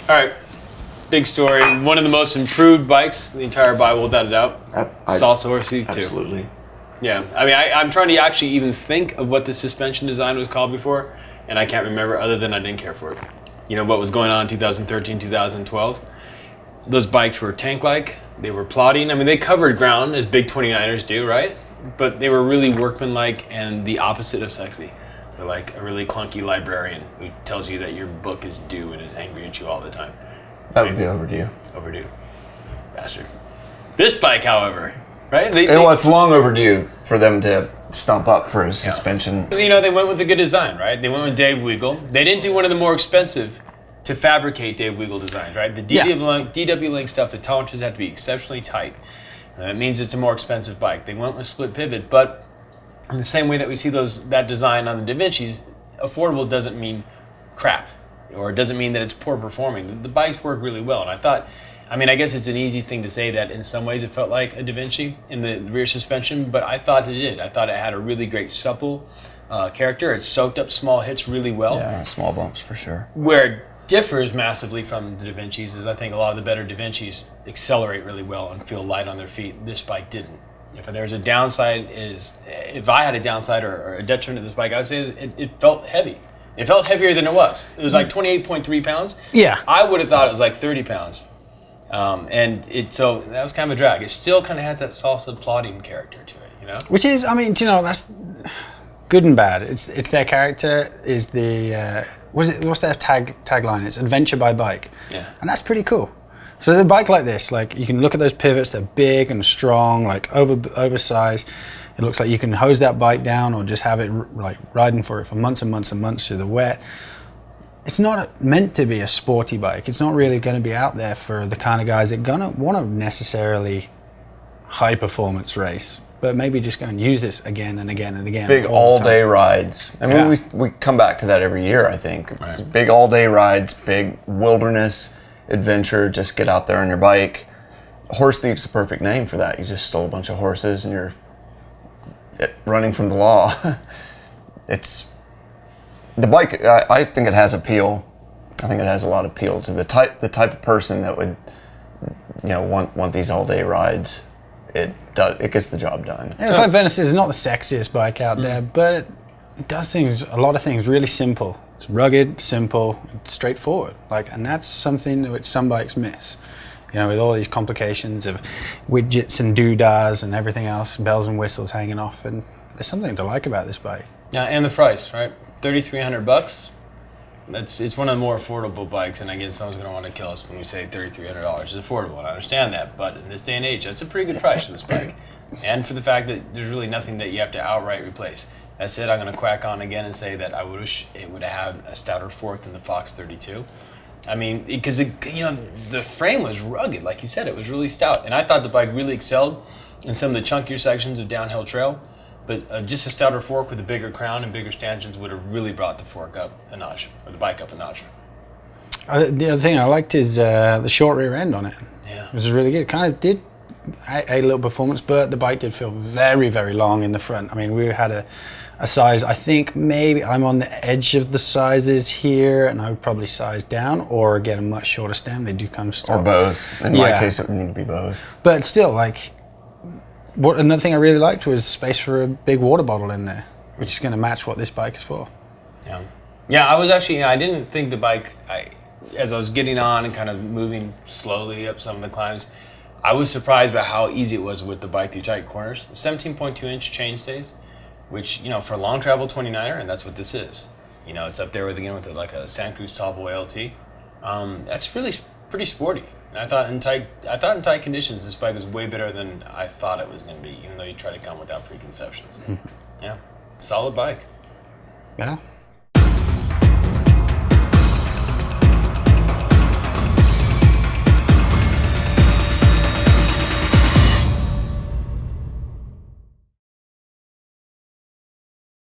All right. Big story. One of the most improved bikes in the entire Bible, without a doubt. Salsa Horsethief, too. Absolutely. Yeah. I mean, I'm trying to actually even think of what the suspension design was called before, and I can't remember other than I didn't care for it. You know, what was going on in 2013, 2012. Those bikes were tank-like. They were plodding. I mean, they covered ground, as big 29ers do, right? But they were really workmanlike and the opposite of sexy. They're like a really clunky librarian who tells you that your book is due and is angry at you all the time. That would be overdue. Overdue. Bastard. This bike, however, right? It's long overdue for them to stump up for a suspension. You know, they went with a good design, right? They went with Dave Weagle. They didn't do one of the more expensive to fabricate Dave Weagle designs, right? The DW Link stuff, the tolerances have to be exceptionally tight. And that means it's a more expensive bike. They went with split pivot, but in the same way that we see that design on the Da Vinci's, affordable doesn't mean crap, or it doesn't mean that it's poor performing. The bikes work really well, and I guess it's an easy thing to say that in some ways it felt like a Da Vinci in the rear suspension, but I thought it did. I thought it had a really great supple character. It soaked up small hits really well. Yeah, small bumps for sure. Where it differs massively from the Da Vinci's is I think a lot of the better Da Vinci's accelerate really well and feel light on their feet. This bike didn't. If there's a downside if I had a downside or a detriment to this bike, I would say it felt heavy. It felt heavier than it was. It was like 28.3 pounds. Yeah. I would have thought it was like 30 pounds. So that was kind of a drag. It still kind of has that salsa plodding character to it, you know? Which is, I mean, that's good and bad. It's their character is the, what's their tagline? It's adventure by bike. Yeah. And that's pretty cool. So the bike like this, like you can look at those pivots, they're big and strong, like oversized. It looks like you can hose that bike down or just have it like riding for it for months and months and months through the wet. It's not meant to be a sporty bike. It's not really going to be out there for the kind of guys that gonna want to necessarily high performance race, but maybe just go and use this again and again and again. Big all day rides. I mean, we come back to that every year, I think. Right. It's big all day rides, big wilderness adventure, just get out there on your bike. Horsethief's a perfect name for that. You just stole a bunch of horses and you're running from the law. It's the bike. I think it has appeal. I think it has a lot of appeal to the type of person that would, want these all day rides. It gets the job done. Yeah, it's like Venice is not the sexiest bike out there, but it does a lot of things really simple. It's rugged, simple, straightforward. And that's something which some bikes miss. With all these complications of widgets and doodads and everything else, bells and whistles hanging off, and there's something to like about this bike. Yeah, and the price, right? $3,300. It's one of the more affordable bikes, and again, someone's going to want to kill us when we say $3,300 is affordable, and I understand that, but in this day and age, that's a pretty good price for this bike, and for the fact that there's really nothing that you have to outright replace. That said, I'm going to quack on again and say that I wish it would have had a stouter fork than the Fox 32. I mean, because the frame was rugged, like you said, it was really stout, and I thought the bike really excelled in some of the chunkier sections of downhill trail. But just a stouter fork with a bigger crown and bigger stanchions would have really brought the fork up a notch, or the bike up a notch. The other thing I liked is the short rear end on it. Yeah. It was really good. It kind of did a little performance, but the bike did feel very, very long in the front. I mean, we had a size, I think maybe I'm on the edge of the sizes here, and I would probably size down or get a much shorter stem. They do come or both. In my case, it would need to be both. But still, another thing I really liked was space for a big water bottle in there, which is going to match what this bike is for. Yeah, I was actually, I didn't think the bike, as I was getting on and kind of moving slowly up some of the climbs, I was surprised by how easy it was with the bike through tight corners. 17.2-inch chainstays, which, for long travel 29er, and that's what this is. It's up there with a Santa Cruz Tallboy LT. That's really pretty sporty. And I thought in tight conditions, this bike was way better than I thought it was going to be, even though you try to come without preconceptions. Yeah, solid bike. Yeah.